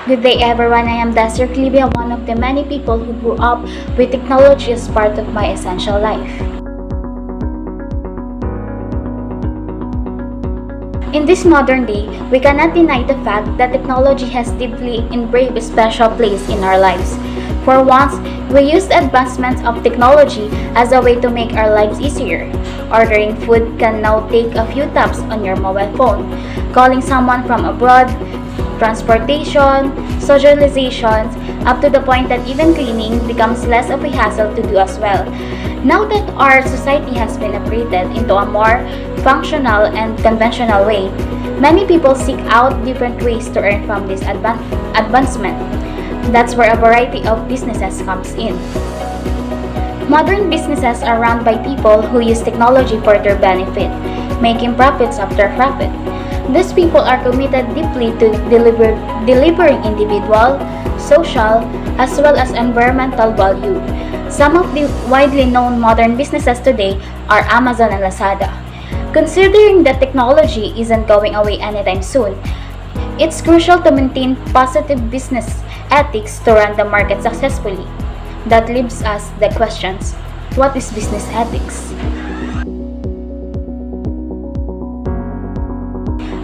Good day everyone, I am Desiree, Eclevia, one of the many people who grew up with technology as part of my essential life. In this modern day, we cannot deny the fact that technology has deeply engraved a special place in our lives. For once, we use the advancements of technology as a way to make our lives easier. Ordering food can now take a few taps on your mobile phone. Calling someone from abroad, transportation, socializations, up to the point that even cleaning becomes less of a hassle to do as well. Now that our society has been upgraded into a more functional and conventional way, many people seek out different ways to earn from this advancement. That's where a variety of businesses comes in. Modern businesses are run by people who use technology for their benefit, making profits after profit. These people are committed deeply to delivering individual, social, as well as environmental value. Some of the widely known modern businesses today are Amazon and Lazada. Considering that technology isn't going away anytime soon, it's crucial to maintain positive business ethics to run the market successfully. That leaves us the questions: what is business ethics?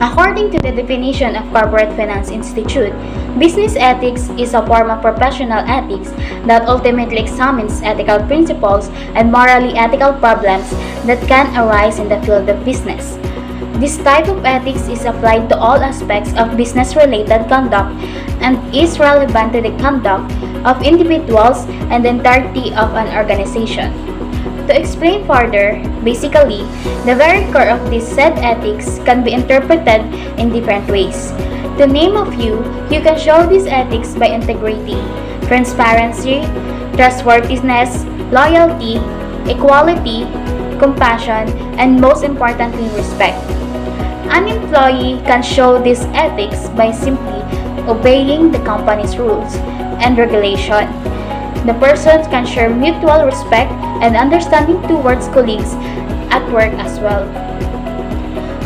According to the definition of Corporate Finance Institute, business ethics is a form of professional ethics that ultimately examines ethical principles and morally ethical problems that can arise in the field of business. This type of ethics is applied to all aspects of business-related conduct and is relevant to the conduct of individuals and the entirety of an organization. To explain further, basically, the very core of this said ethics can be interpreted in different ways. To name a few, you can show these ethics by integrity, transparency, trustworthiness, loyalty, equality, compassion, and most importantly, respect. An employee can show these ethics by simply obeying the company's rules and regulation. The person can share mutual respect and understanding towards colleagues at work as well.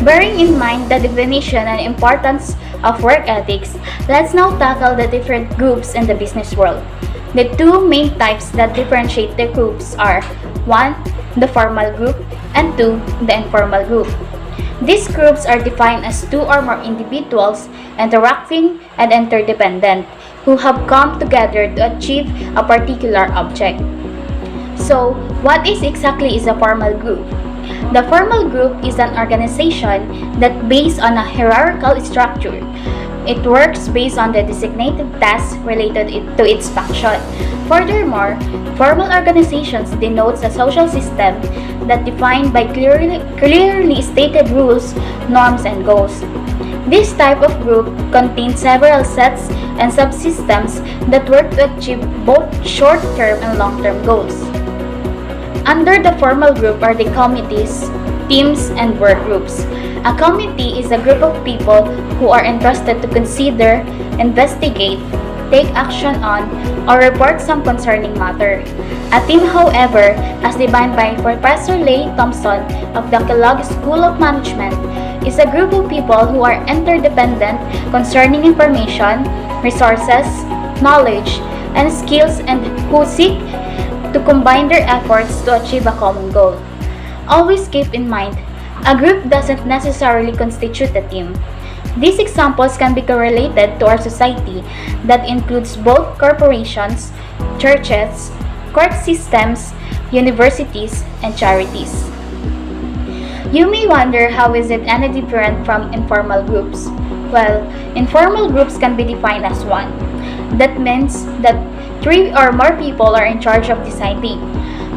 Bearing in mind the definition and importance of work ethics, let's now tackle the different groups in the business world. The two main types that differentiate the groups are 1. The formal group and 2. The informal group. These groups are defined as two or more individuals interacting and interdependent who have come together to achieve a particular object. So, what exactly is a formal group? The formal group is an organization that based on a hierarchical structure. It works based on the designated tasks related to its function. Furthermore, formal organizations denotes a social system that defined by clearly stated rules, norms, and goals. This type of group contains several sets and subsystems that work to achieve both short-term and long-term goals. Under the formal group are the committees, teams, and work groups. A committee is a group of people who are entrusted to consider, investigate, take action on, or report some concerning matter. A team, however, as defined by Professor Leigh Thompson of the Kellogg School of Management, is a group of people who are interdependent concerning information, resources, knowledge, and skills and who seek to combine their efforts to achieve a common goal. Always keep in mind, a group doesn't necessarily constitute a team. These examples can be correlated to our society that includes both corporations, churches, court systems, universities, and charities. You may wonder, how is it any different from informal groups? Well, informal groups can be defined as one. That means that 3 or more people are in charge of deciding.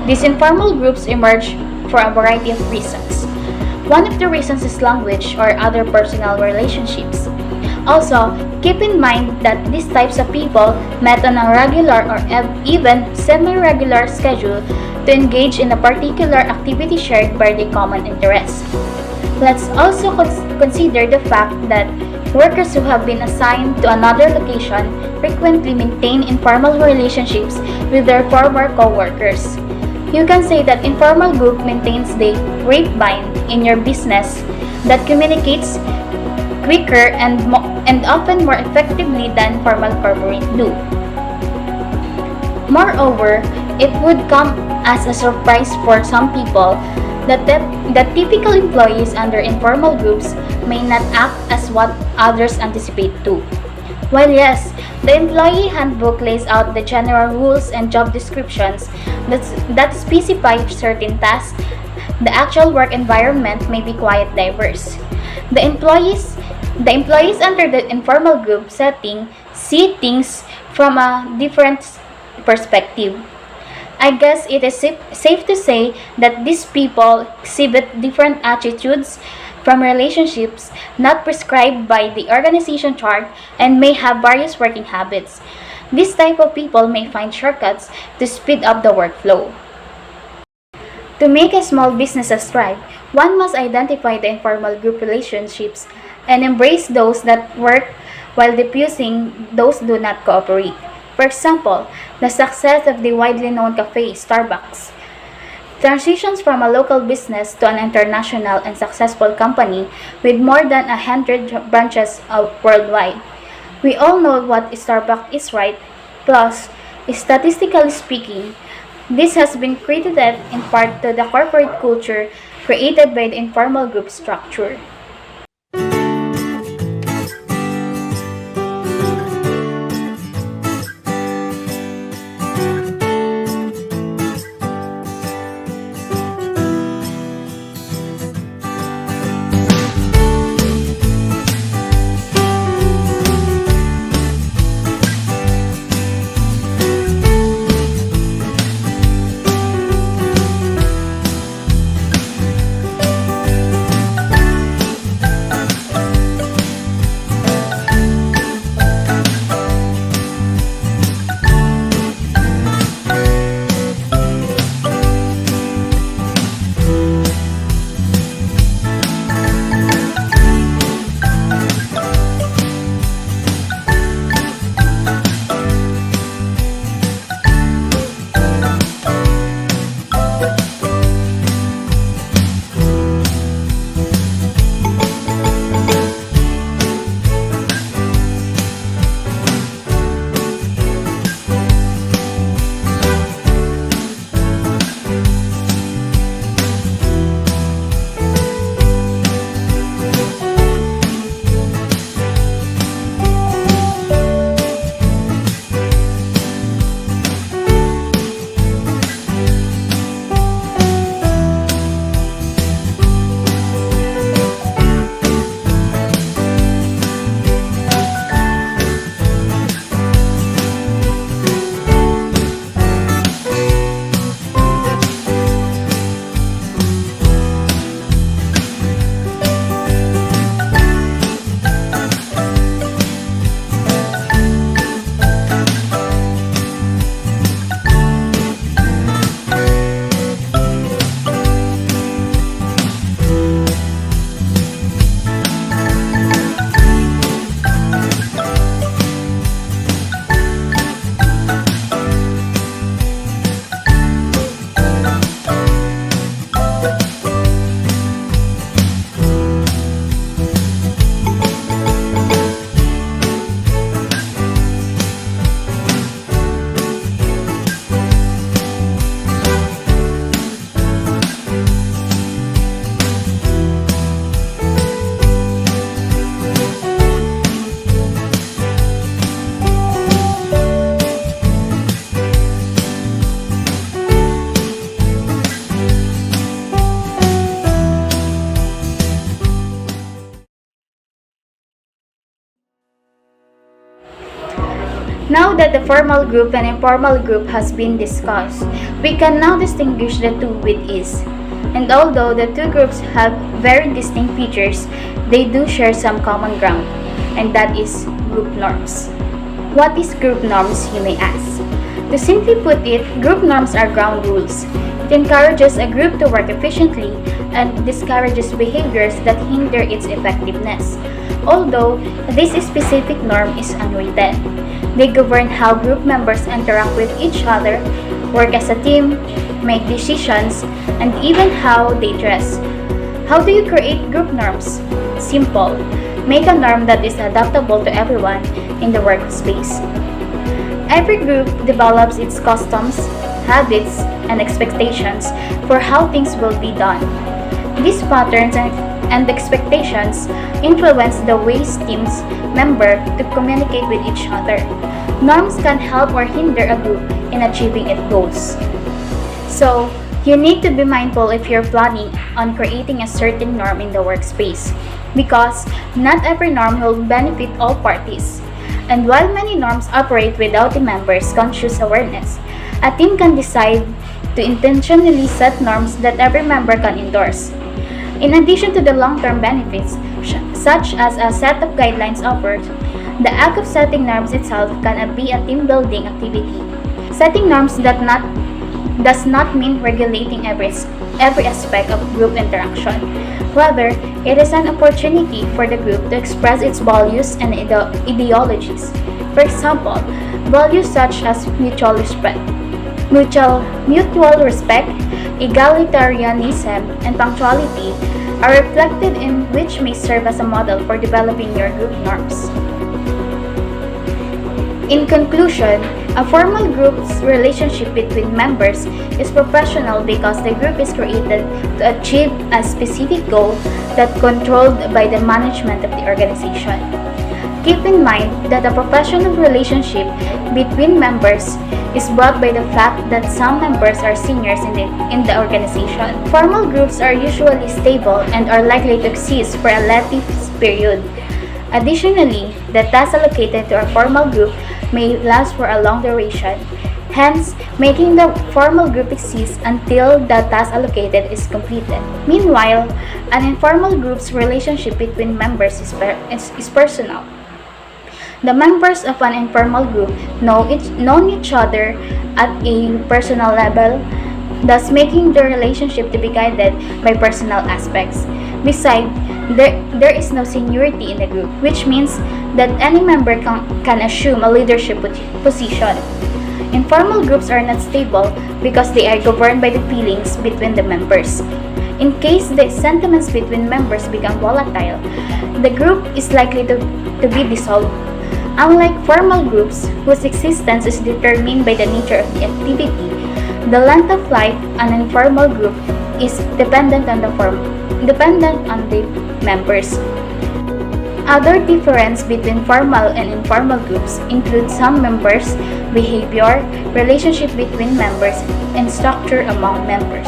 These informal groups emerge for a variety of reasons. One of the reasons is language or other personal relationships. Also, keep in mind that these types of people met on a regular or even semi-regular schedule to engage in a particular activity shared by the common interest. Let's also consider the fact that workers who have been assigned to another location frequently maintain informal relationships with their former co-workers. You can say that informal group maintains the grapevine in your business that communicates quicker, and often more effectively than formal corporate do. Moreover, it would come as a surprise for some people that typical employees under informal groups may not act as what others anticipate too. While yes, the employee handbook lays out the general rules and job descriptions that specify certain tasks, the actual work environment may be quite diverse. The employees under the informal group setting see things from a different perspective. I guess it is safe to say that these people exhibit different attitudes from relationships not prescribed by the organization chart and may have various working habits. This type of people may find shortcuts to speed up the workflow. To make a small business thrive, one must identify the informal group relationships and embrace those that work while diffusing those do not cooperate. For example, the success of the widely known cafe Starbucks transitions from a local business to an international and successful company with more than 100 branches worldwide. We all know what Starbucks is, right? Plus, statistically speaking, this has been credited in part to the corporate culture created by the informal group structure. Now that the formal group and informal group has been discussed, we can now distinguish the two with ease. And although the two groups have very distinct features, they do share some common ground, and that is group norms. What is group norms, you may ask? To simply put it, group norms are ground rules. It encourages a group to work efficiently and discourages behaviors that hinder its effectiveness. Although this specific norm is unwritten, they govern how group members interact with each other, work as a team, make decisions, and even how they dress. How do you create group norms? Simple. make a norm that is adaptable to everyone in the workspace. Every group develops its customs, habits, and expectations for how things will be done. These patterns and expectations influence the ways teams members to communicate with each other. Norms can help or hinder a group in achieving its goals. So, you need to be mindful if you're planning on creating a certain norm in the workspace, because not every norm will benefit all parties. And while many norms operate without the members' conscious awareness, a team can decide to intentionally set norms that every member can endorse. In addition to the long-term benefits, such as a set of guidelines offered, the act of setting norms itself can be a team-building activity. Setting norms does not mean regulating every aspect of group interaction. Rather, it is an opportunity for the group to express its values and ideologies. For example, values such as mutual respect, egalitarianism, and punctuality are reflected in which may serve as a model for developing your group norms. In conclusion, a formal group's relationship between members is professional because the group is created to achieve a specific goal that's controlled by the management of the organization. Keep in mind that a professional relationship between members is brought by the fact that some members are seniors in the organization. Formal groups are usually stable and are likely to exist for a lengthy period. Additionally, the tasks allocated to a formal group may last for a long duration, hence making the formal group exist until the task allocated is completed. Meanwhile, an informal group's relationship between members is personal. The members of an informal group know each other at a personal level, thus making the relationship to be guided by personal aspects. Besides, there is no seniority in the group, which means that any member can assume a leadership position. Informal groups are not stable because they are governed by the feelings between the members. In case the sentiments between members become volatile, the group is likely to be dissolved. Unlike formal groups, whose existence is determined by the nature of the activity, the length of life an informal group is dependent on the members. Other difference between formal and informal groups include some members' behavior, relationship between members, and structure among members.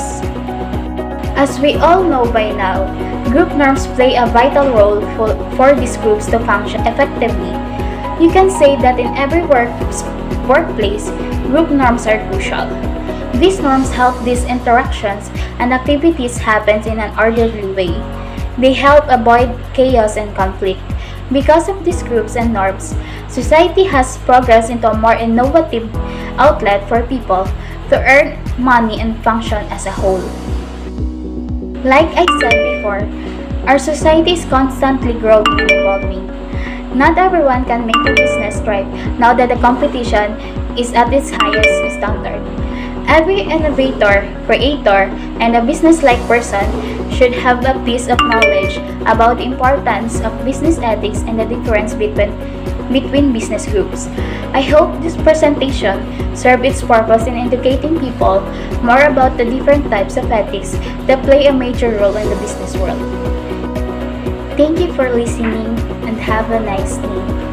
As we all know by now, group norms play a vital role for these groups to function effectively. You can say that in every workplace, group norms are crucial. These norms help these interactions and activities happen in an orderly way. They help avoid chaos and conflict. Because of these groups and norms, society has progressed into a more innovative outlet for people to earn money and function as a whole. Like I said before, our society is constantly growing and evolving. Not everyone can make a business thrive now that the competition is at its highest standard. Every innovator, creator, and a business-like person should have a piece of knowledge about the importance of business ethics and the difference between business groups. I hope this presentation served its purpose in educating people more about the different types of ethics that play a major role in the business world. Thank you for listening and have a nice day.